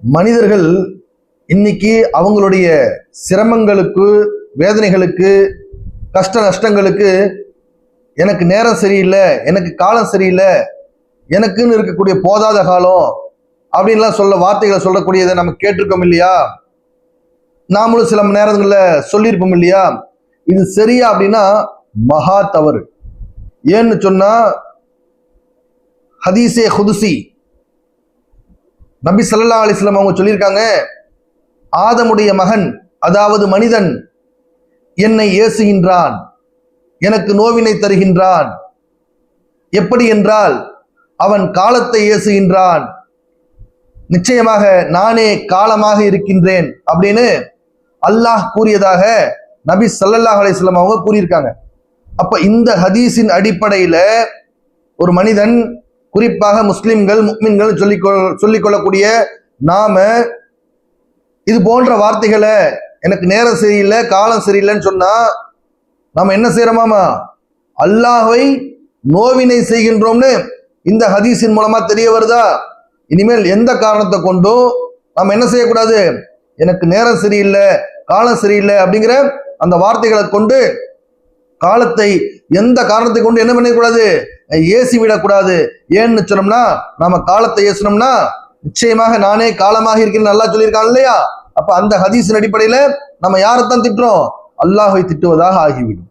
மனிதர்கள் இன்னைக்கு அவங்களுடைய சிரமங்களுக்கு, வேதனைகளுக்கு, கஷ்ட நஷ்டங்களுக்கு எனக்கு நேரம் சரியில்லை, எனக்கு காலம் சரியில்லை, எனக்குன்னு இருக்கக்கூடிய போதாத காலம் அப்படின்லாம் வார்த்தைகளை சொல்லக்கூடியதை நம்ம கேட்டிருக்கோம் இல்லையா? நாமளும் சில நேரங்களில் சொல்லியிருப்போம் இல்லையா? இது சரியா அப்படின்னா மகா தவறு. ஏன்னு சொன்னா ஹதீஸே குதுசி நபி ஸல்லல்லாஹு அலைஹி வஸல்லம் அவங்க சொல்லியிருக்காங்க, ஆதமுடைய மகன் அதாவது மனிதன் என்னை ஏசுகின்றான், எனக்கு நோவினை தருகின்றான். எப்படி என்றால் அவன் காலத்தை ஏசுகின்றான், நிச்சயமாக நானே காலமாக இருக்கின்றேன் அப்படின்னு அல்லாஹ் கூறியதாக நபி ஸல்லல்லாஹு அலைஹி வஸல்லம் அவங்க கூறியிருக்காங்க. அப்ப இந்த ஹதீஸின் அடிப்படையில ஒரு மனிதன், குறிப்பாக முஸ்லிம்கள், முஃமின்கள் சொல்லிக்கொள்ளக்கூடிய நாம இது போன்ற வார்த்தைகளை எனக்கு நேரம் சரியில்லை, காலம் சரியில்லைன்னு சொன்னா நாம என்ன செய்யறோமாமா? அல்லாஹ்வை நோவினை செய்கின்றோம்னு இந்த ஹதீஸின் மூலமா தெரிய வருதா? இனிமேல் எந்த காரணத்தை கொண்டும் நம்ம என்ன செய்யக்கூடாது? எனக்கு நேரம் சரியில்லை, காலம் சரியில்லை அப்படிங்கிற அந்த வார்த்தைகளை கொண்டு காலத்தை எந்த காரணத்தை கொண்டு என்ன பண்ணக்கூடாது? ஏசி விடக்கூடாது. ஏன்னு சொன்னோம்னா நாம காலத்தை ஏசினோம்னா நிச்சயமாக நானே காலமாக இருக்கேன்னு நல்லா சொல்லியிருக்காங்க இல்லையா? அப்ப அந்த ஹதீஸின் அடிப்படையில நம்ம யாரைத்தான் திட்டுறோம்? அல்லாஹ்வை திட்டுவதாக ஆகிவிடும்.